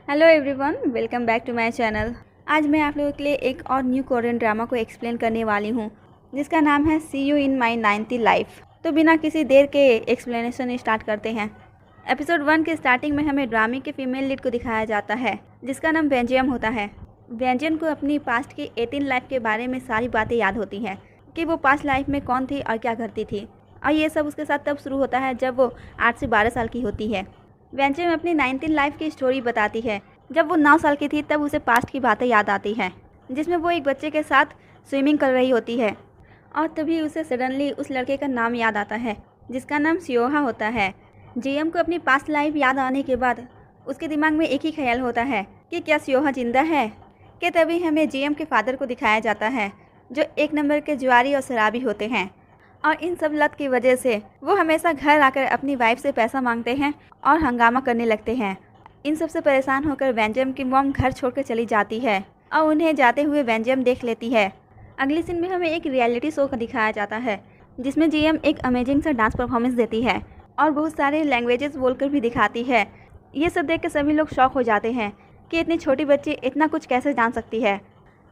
Hello everyone, welcome back to my channel. आज मैं आप लोगों के लिए एक और न्यू कोरियन ड्रामा को एक्सप्लेन करने वाली हूँ जिसका नाम है सी यू इन माई 90 लाइफ। तो बिना किसी देर के एक्सप्लेनेशन स्टार्ट करते हैं। एपिसोड 1 के स्टार्टिंग में हमें ड्रामे के फीमेल लीड को दिखाया जाता है जिसका नाम बेंजियम होता है। बेंजियम को अपनी पास्ट की 18 लाइफ के बारे में सारी बातें याद होती हैं कि वो पास्ट लाइफ में कौन थी और क्या करती थी, और ये सब उसके साथ तब शुरू होता है जब वो 8 से 12 साल की होती है। बेंजियम अपनी 19 लाइफ की स्टोरी बताती है। जब वो 9 साल की थी तब उसे पास्ट की बातें याद आती हैं, जिसमें वो एक बच्चे के साथ स्विमिंग कर रही होती है और तभी उसे सडनली उस लड़के का नाम याद आता है जिसका नाम सियोहा होता है। जीएम को अपनी पास्ट लाइफ याद आने के बाद उसके दिमाग में एक ही ख्याल होता है कि क्या सियोहा जिंदा है। कि तभी हमें जीएम के फादर को दिखाया जाता है जो एक नंबर के जुआरी और शराबी होते हैं, और इन सब लत की वजह से वो हमेशा घर आकर अपनी वाइफ से पैसा मांगते हैं और हंगामा करने लगते हैं। इन सब से परेशान होकर बेंजियम की मॉम घर छोड़कर चली जाती है और उन्हें जाते हुए बेंजियम देख लेती है। अगले सीन में हमें एक रियलिटी शो का दिखाया जाता है जिसमें जीएम एक अमेजिंग सा डांस परफॉर्मेंस देती है और बहुत सारे लैंग्वेजेस बोलकर भी दिखाती है। ये सब देख कर सभी लोग शॉक हो जाते हैं कि इतनी छोटी बच्ची इतना कुछ कैसे जान सकती है।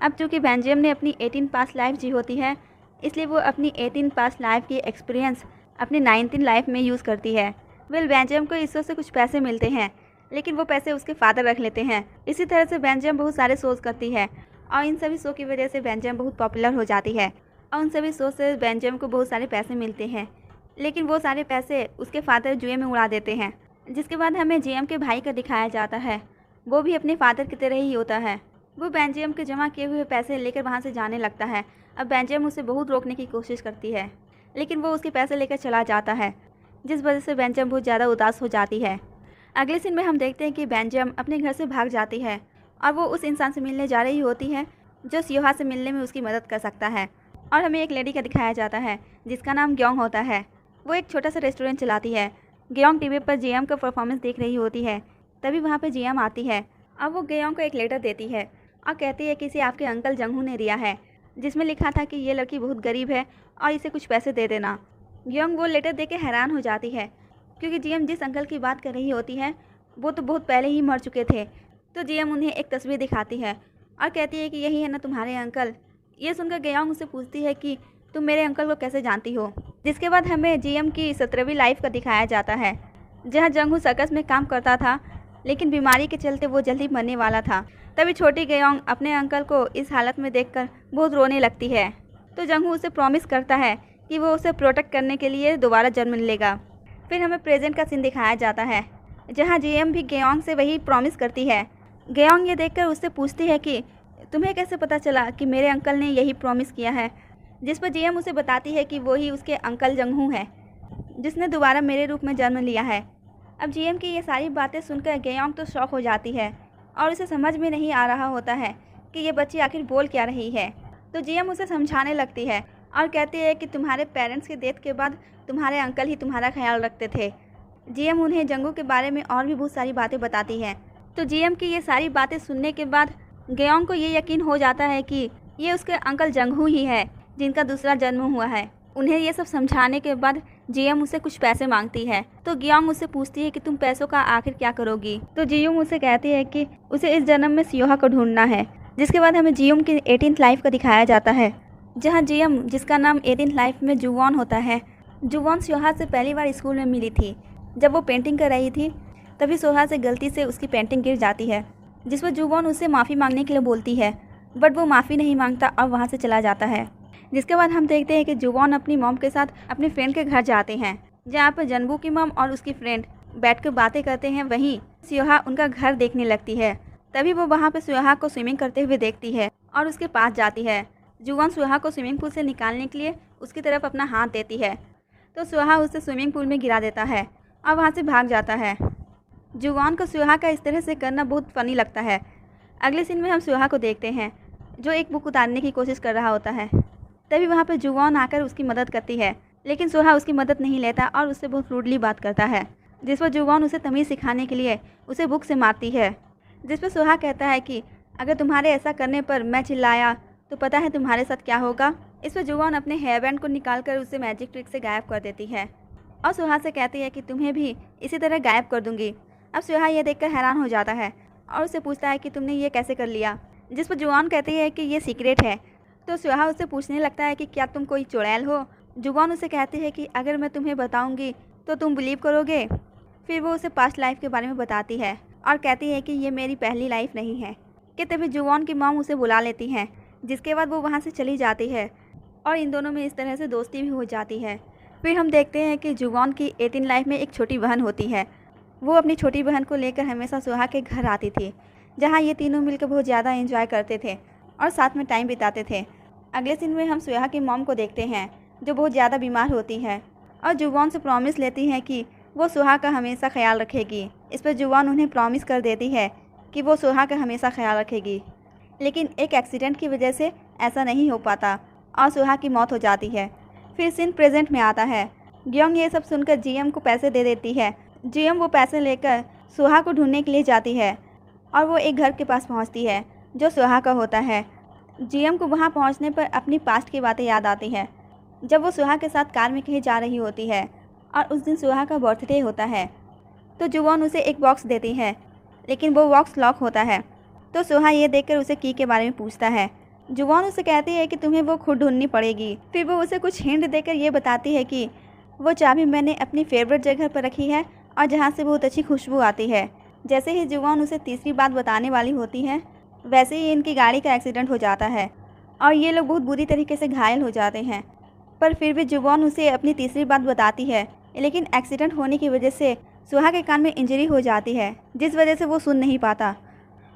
अब चूँकि बेंजियम ने अपनी 18 पास्ट लाइफ जी होती है, इसलिए वो अपनी 18 पास्ट लाइफ की एक्सपीरियंस अपनी 19 लाइफ में यूज़ करती है। बेंजियम को इस शो से कुछ पैसे मिलते हैं, लेकिन वो पैसे उसके फादर रख लेते हैं। इसी तरह से बेंजियम बहुत सारे शोज़ करती है और इन सभी शो की वजह से बेंजियम बहुत पॉपुलर हो जाती है और उन सभी शो से बेंजियम को बहुत सारे पैसे मिलते हैं, लेकिन वो सारे पैसे उसके फादर जुए में उड़ा देते हैं। जिसके बाद हमें जीएम के भाई का दिखाया जाता है। वो भी अपने फादर की तरह ही होता है। वो बेंजियम के जमा किए हुए पैसे लेकर वहाँ से जाने लगता है। अब बेंजियम उसे बहुत रोकने की कोशिश करती है, लेकिन वो उसके पैसे लेकर चला जाता है, जिस वजह से बेंजियम बहुत ज़्यादा उदास हो जाती है। अगले सीन में हम देखते हैं कि बेंजियम अपने घर से भाग जाती है और वो उस इंसान से मिलने जा रही होती है जो सियोहा से मिलने में उसकी मदद कर सकता है। और हमें एक लेडी का दिखाया जाता है जिसका नाम ग्योंग होता है। वो एक छोटा सा रेस्टोरेंट चलाती है। ग्योंग टीवी पर जीएम का परफॉर्मेंस देख रही होती है। तभी वहाँ पर जीएम आती है और वो ग्योंग को एक लेटर देती है और कहती है कि इसे आपके अंकल जंगहू ने दिया है, जिसमें लिखा था कि ये लड़की बहुत गरीब है और इसे कुछ पैसे दे देना। ग्योंग वो लेटर देख के हैरान हो जाती है क्योंकि जीएम जिस अंकल की बात कर रही होती है वो तो बहुत पहले ही मर चुके थे। तो जीएम उन्हें एक तस्वीर दिखाती है और कहती है कि यही है ना तुम्हारे अंकल। ये सुनकर ग्योंग उससे पूछती है कि तुम मेरे अंकल को कैसे जानती हो। जिसके बाद हमें जीएम की 17वीं लाइफ का दिखाया जाता है जहाँ जंगहू सर्कस में काम करता था, लेकिन बीमारी के चलते वो जल्दी मरने वाला था। तभी छोटी ग्योंग अपने अंकल को इस हालत में देखकर बहुत रोने लगती है। तो जंगहू उसे प्रॉमिस करता है कि वो उसे प्रोटेक्ट करने के लिए दोबारा जन्म लेगा। फिर हमें प्रेजेंट का सीन दिखाया जाता है जहाँ जीएम भी ग्योंग से वही प्रॉमिस करती है। ग्योंग ये देखकर उससे पूछती है कि तुम्हें कैसे पता चला कि मेरे अंकल ने यही प्रॉमिस किया है। जिस पर जीएम उसे बताती है कि वो ही उसके अंकल जंगहू है जिसने दोबारा मेरे रूप में जन्म लिया है। अब जीएम की ये सारी बातें सुनकर ग्योंग तो शॉक हो जाती है और उसे समझ में नहीं आ रहा होता है कि ये बच्ची आखिर बोल क्या रही है। तो जीएम उसे समझाने लगती है और कहती है कि तुम्हारे पेरेंट्स के डेथ के बाद तुम्हारे अंकल ही तुम्हारा ख्याल रखते थे। जीएम उन्हें जंगू के बारे में और भी बहुत सारी बातें बताती है। तो जीएम की ये सारी बातें सुनने के बाद ग्योंग को ये यकीन हो जाता है कि ये उसके अंकल जंगहू ही है जिनका दूसरा जन्म हुआ है। उन्हें ये सब समझाने के बाद जीएम उसे कुछ पैसे मांगती है। तो ग्योंग उससे पूछती है कि तुम पैसों का आखिर क्या करोगी। तो जीयूम उसे कहती है कि उसे इस जन्म में सियोहा को ढूंढना है। जिसके बाद हमें जीयूम की 18th लाइफ का दिखाया जाता है जहाँ जीएम, जिसका नाम 18th लाइफ में जुवॉन होता है, जुवॉन सियोहा से पहली बार स्कूल में मिली थी। जब वो पेंटिंग कर रही थी तभी सियोहा से गलती से उसकी पेंटिंग गिर जाती है, जिस पर जुवॉन उससे माफ़ी मांगने के लिए बोलती है, बट वो माफ़ी नहीं मांगता और वहाँ से चला जाता है। जिसके बाद हम देखते हैं कि जुवॉन अपनी मॉम के साथ अपने फ्रेंड के घर जाते हैं जहाँ पर जनबू की मॉम और उसकी फ्रेंड बैठकर बातें करते हैं। वहीं सियोहा उनका घर देखने लगती है। तभी वो वहाँ पर सियोहा को स्विमिंग करते हुए देखती है और उसके पास जाती है। जुवॉन सियोहा को स्विमिंग पूल से निकालने के लिए उसकी तरफ अपना हाथ देती है, तो सियोहा उसे स्विमिंग पूल में गिरा देता है और वहाँ से भाग जाता है। जुवॉन को सियोहा का इस तरह से करना बहुत फ़नी लगता है। अगले सीन में हम सियोहा को देखते हैं जो एक बुक उतारने की कोशिश कर रहा होता है। तभी वहाँ पर जुवॉन आकर उसकी मदद करती है, लेकिन सियोहा उसकी मदद नहीं लेता और उससे बहुत रूडली बात करता है, जिस पर जुवॉन उसे तमीज़ सिखाने के लिए उसे बुक से मारती है। जिस पर सियोहा कहता है कि अगर तुम्हारे ऐसा करने पर मैं चिल्लाया तो पता है तुम्हारे साथ क्या होगा। इस पर जुवॉन अपने हेयर बैंड को निकाल कर उसे मैजिक ट्रिक से गायब कर देती है और सियोहा से कहती है कि तुम्हें भी इसी तरह गायब कर दूंगी। अब सियोहा ये देखकर हैरान हो जाता है और उससे पूछता है कि तुमने ये कैसे कर लिया, जिस पर जुवान कहती है कि ये सीक्रेट है। तो सुहा उससे पूछने लगता है कि क्या तुम कोई चुड़ैल हो। जुबान उसे कहती है कि अगर मैं तुम्हें बताऊंगी तो तुम बिलीव करोगे। फिर वो उसे पास्ट लाइफ के बारे में बताती है और कहती है कि ये मेरी पहली लाइफ नहीं है। कि तभी जुबान की मॉम उसे बुला लेती हैं, जिसके बाद वो वहाँ से चली जाती है और इन दोनों में इस तरह से दोस्ती भी हो जाती है। फिर हम देखते हैं कि जुबान की 18 लाइफ में एक छोटी बहन होती है। वो अपनी छोटी बहन को लेकर हमेशा सुहा के घर आती थी, जहाँ ये तीनों मिलकर बहुत ज़्यादा एंजॉय करते थे और साथ में टाइम बिताते थे। अगले सीन में हम सुहा की मॉम को देखते हैं, जो बहुत ज़्यादा बीमार होती है और जुबान से प्रॉमिस लेती है कि वो सुहा का हमेशा ख्याल रखेगी। इस पर जुबान उन्हें प्रॉमिस कर देती है कि वो सुहा का हमेशा ख्याल रखेगी। लेकिन एक एक्सीडेंट की वजह से ऐसा नहीं हो पाता और सुहा की मौत हो जाती है। फिर सीन प्रेजेंट में आता है। ग्योंग ये सब सुनकर जीएम को पैसे दे देती है। जीएम वो पैसे लेकर सुहा को ढूंढने के लिए जाती है और वो एक घर के पास पहुंचती है जो सुहा का होता है। जीएम को वहां पहुंचने पर अपनी पास्ट की बातें याद आती हैं, जब वो सुहा के साथ कार में कहीं जा रही होती है और उस दिन सुहा का बर्थडे होता है। तो जुवान उसे एक बॉक्स देती है, लेकिन वो बॉक्स लॉक होता है। तो सुहा ये देखकर उसे की के बारे में पूछता है। जुवान उसे कहती है कि तुम्हें वो खुद ढूंढनी पड़ेगी। फिर वो उसे कुछ हिंट देकर ये बताती है कि वो चाबी मैंने अपनी फेवरेट जगह पर रखी है और जहाँ से बहुत अच्छी खुशबू आती है। जैसे ही जुवान उसे तीसरी बात बताने वाली होती है, वैसे ही इनकी गाड़ी का एक्सीडेंट हो जाता है और ये लोग बहुत बुरी तरीके से घायल हो जाते हैं। पर फिर भी जुवान उसे अपनी तीसरी बात बताती है, लेकिन एक्सीडेंट होने की वजह से सुहा के कान में इंजरी हो जाती है, जिस वजह से वो सुन नहीं पाता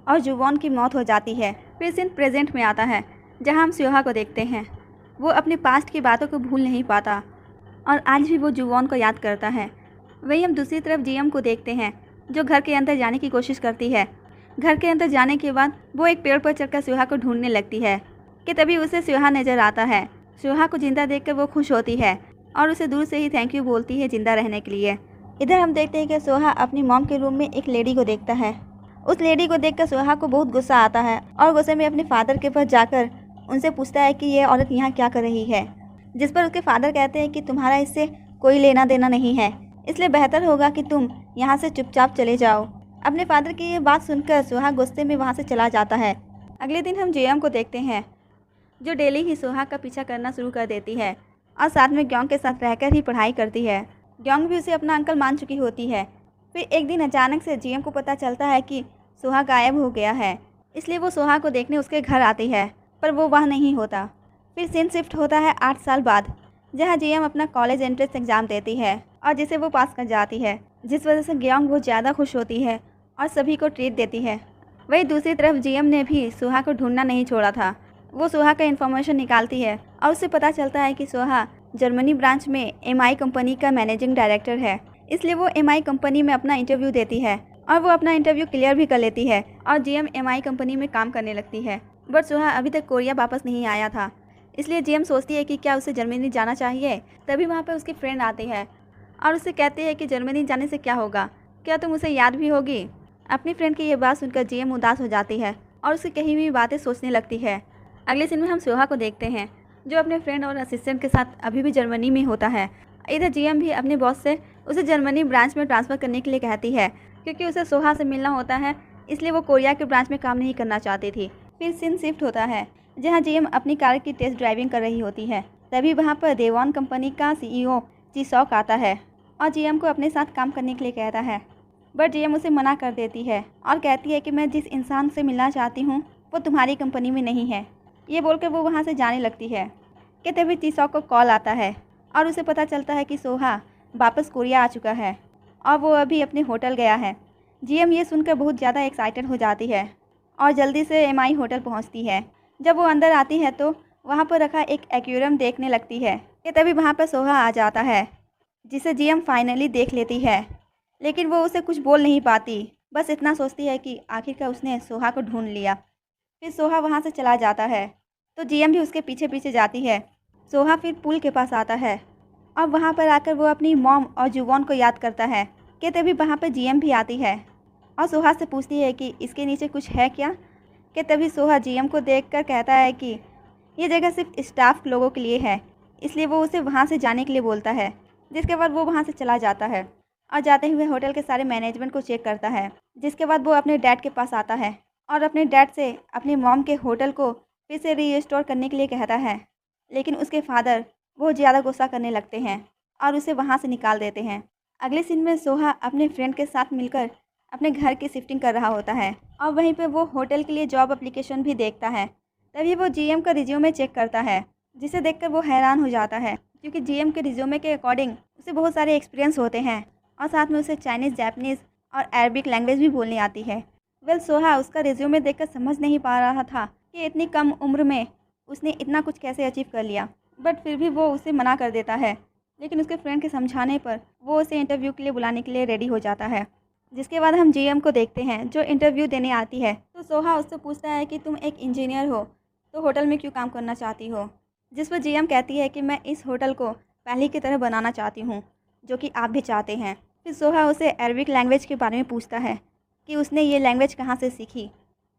और जुवान की मौत हो जाती है। फिर सीन प्रेजेंट में आता है, जहाँ हम सुहा को देखते हैं। वो अपने पास्ट की बातों को भूल नहीं पाता और आज भी वो जुवान को याद करता है। वहीं हम दूसरी तरफ जीएम को देखते हैं, जो घर के अंदर जाने की कोशिश करती है। घर के अंदर जाने के बाद वो एक पेड़ पर चढ़कर सुहा को ढूंढने लगती है कि तभी उसे सुहा नजर आता है। सुहा को जिंदा देखकर वो खुश होती है और उसे दूर से ही थैंक यू बोलती है जिंदा रहने के लिए। इधर हम देखते हैं कि सुहा अपनी मॉम के रूम में एक लेडी को देखता है। उस लेडी को देखकर सुहा को बहुत गुस्सा आता है और गुस्से में अपने फादर के पास जाकर उनसे पूछता है कि ये औरत यहाँ क्या कर रही है। जिस पर उसके फादर कहते हैं कि तुम्हारा इससे कोई लेना देना नहीं है, इसलिए बेहतर होगा कि तुम यहाँ से चुपचाप चले जाओ। अपने फादर की ये बात सुनकर सुहा गुस्से में वहाँ से चला जाता है। अगले दिन हम जेएम को देखते हैं, जो डेली ही सुहा का पीछा करना शुरू कर देती है और साथ में ग्योंग के साथ रहकर ही पढ़ाई करती है। ग्योंग भी उसे अपना अंकल मान चुकी होती है। फिर एक दिन अचानक से जेएम को पता चलता है कि सुहा गायब हो गया है, इसलिए वो सुहा को देखने उसके घर आती है, पर वो वहाँ नहीं होता। फिर सीन शिफ्ट होता है 8 साल बाद, जहाँ जेएम अपना कॉलेज एंट्रेंस एग्ज़ाम देती है और जिसे वो पास कर जाती है, जिस वजह से ग्योंग बहुत ज़्यादा खुश होती है और सभी को ट्रीट देती है। वहीं दूसरी तरफ जीएम ने भी सुहा को ढूंढना नहीं छोड़ा था। वो सुहा का इन्फॉर्मेशन निकालती है और उससे पता चलता है कि सुहा जर्मनी ब्रांच में एमआई कंपनी का मैनेजिंग डायरेक्टर है। इसलिए वो एमआई कंपनी में अपना इंटरव्यू देती है और वो अपना इंटरव्यू क्लियर भी कर लेती है और जीएम एमआई कंपनी में काम करने लगती है। बट सुहा अभी तक कोरिया वापस नहीं आया था, इसलिए जीएम सोचती है कि क्या उसे जर्मनी जाना चाहिए। तभी वहाँ पर उसकी फ्रेंड आती है और उससे कहती है कि जर्मनी जाने से क्या होगा, क्या तुम उसे याद भी होगी। अपनी फ्रेंड की ये बात सुनकर जीएम उदास हो जाती है और उसकी कही हुई बातें सोचने लगती है। अगले सीन में हम सुहा को देखते हैं, जो अपने फ्रेंड और असिस्टेंट के साथ अभी भी जर्मनी में होता है। इधर जीएम भी अपने बॉस से उसे जर्मनी ब्रांच में ट्रांसफ़र करने के लिए कहती है, क्योंकि उसे सुहा से मिलना होता है, इसलिए वो कोरिया के ब्रांच में काम नहीं करना चाहती थी। फिर सीन शिफ्ट होता है, जहाँ जीएम अपनी कार की टेस्ट ड्राइविंग कर रही होती है। तभी वहाँ पर देवॉन कंपनी का सीईओ जी सॉक आता है और जीएम को अपने साथ काम करने के लिए कहता है। बट जीएम उसे मना कर देती है और कहती है कि मैं जिस इंसान से मिलना चाहती हूँ वो तुम्हारी कंपनी में नहीं है। ये बोलकर वो वहाँ से जाने लगती है कि तभी जी-सॉक को कॉल आता है और उसे पता चलता है कि सुहा वापस कोरिया आ चुका है और वो अभी अपने होटल गया है। जीएम ये सुनकर बहुत ज़्यादा एक्साइटेड हो जाती है और जल्दी से एमआई होटल पहुँचती है। जब वो अंदर आती है तो वहाँ पर रखा एक एक्वेरियम देखने लगती है कि तभी वहाँ पर सुहा आ जाता है, जिसे जीएम फाइनली देख लेती है। लेकिन वो उसे कुछ बोल नहीं पाती, बस इतना सोचती है कि आखिरकार उसने सुहा को ढूंढ लिया। फिर सुहा वहाँ से चला जाता है तो जीएम भी उसके पीछे पीछे जाती है। सुहा फिर पुल के पास आता है और वहाँ पर आकर वो अपनी मॉम और जुवॉन को याद करता है कि तभी वहाँ पर जीएम भी आती है और सुहा से पूछती है कि इसके नीचे कुछ है क्या। कि तभी सुहा जीएम को देखकर कहता है कि ये जगह सिर्फ स्टाफ लोगों के लिए है, इसलिए वो उसे वहाँ से जाने के लिए बोलता है। जिसके बाद वो वहाँ से चला जाता है और जाते हुए होटल के सारे मैनेजमेंट को चेक करता है। जिसके बाद वो अपने डैड के पास आता है और अपने डैड से अपनी मॉम के होटल को फिर से रीस्टोर करने के लिए कहता है। लेकिन उसके फादर बहुत ज़्यादा गुस्सा करने लगते हैं और उसे वहाँ से निकाल देते हैं। अगले सीन में सोहा अपने फ्रेंड के साथ मिलकर अपने घर की शिफ्टिंग कर रहा होता है और वहीं पे वो होटल के लिए जॉब एप्लीकेशन भी देखता है। तभी वो जीएम का रिज्यूमे चेक करता है, जिसे देखकर वो हैरान हो जाता है क्योंकि जीएम के रिज्यूमे के अकॉर्डिंग उसे बहुत सारे एक्सपीरियंस होते हैं और साथ में उसे चाइनीज़, जापानीज़ और अरबिक लैंग्वेज भी बोलनी आती है। सोहा उसका रिज्यूमे देखकर समझ नहीं पा रहा था कि इतनी कम उम्र में उसने इतना कुछ कैसे अचीव कर लिया, बट फिर भी वो उसे मना कर देता है। लेकिन उसके फ्रेंड के समझाने पर वो उसे इंटरव्यू के लिए बुलाने के लिए रेडी हो जाता है। जिसके बाद हम जीएम को देखते हैं जो इंटरव्यू देने आती है। तो सोहा उससे पूछता है कि तुम एक इंजीनियर हो तो होटल में क्यों काम करना चाहती हो। जिस पर जीएम कहती है कि मैं इस होटल को पहले की तरह बनाना चाहती हूँ, जो कि आप भी चाहते हैं। फिर सोहा उसे अरबिक लैंग्वेज के बारे में पूछता है कि उसने ये लैंग्वेज कहाँ से सीखी।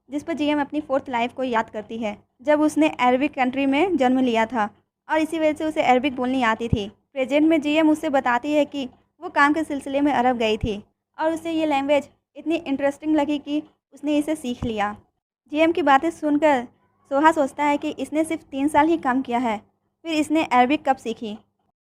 जिस पर जीएम अपनी 4th लाइफ को याद करती है जब उसने अरबिक कंट्री में जन्म लिया था और इसी वजह से उसे अरबिक बोलनी आती थी। प्रेजेंट में जीएम उससे बताती है कि वो काम के सिलसिले में अरब गई थी और उसे ये लैंग्वेज इतनी इंटरेस्टिंग लगी कि उसने इसे सीख लिया। जीएम की बातें सुनकर सोहा सोचता है कि इसने सिर्फ 3 साल ही काम किया है, फिर इसने अरबिक कब सीखी।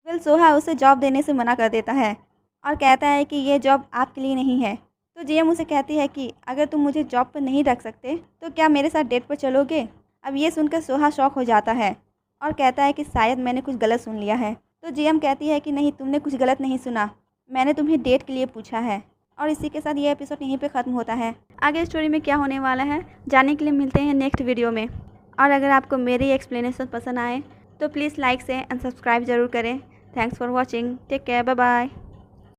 सोहा उसे जॉब देने से मना कर देता है और कहता है कि ये जॉब आपके लिए नहीं है। तो जीएम उसे कहती है कि अगर तुम मुझे जॉब पर नहीं रख सकते तो क्या मेरे साथ डेट पर चलोगे। अब ये सुनकर सोहा शॉक हो जाता है और कहता है कि शायद मैंने कुछ गलत सुन लिया है। तो जीएम कहती है कि नहीं, तुमने कुछ गलत नहीं सुना, मैंने तुम्हें डेट के लिए पूछा है। और इसी के साथ ये एपिसोड यहीं पे ख़त्म होता है। आगे स्टोरी में क्या होने वाला है जानने के लिए मिलते हैं नेक्स्ट वीडियो में। और अगर आपको मेरी एक्सप्लेनेशन पसंद आए तो प्लीज़ लाइक से एंड सब्सक्राइब ज़रूर करें। Thanks for watching, take care, bye bye.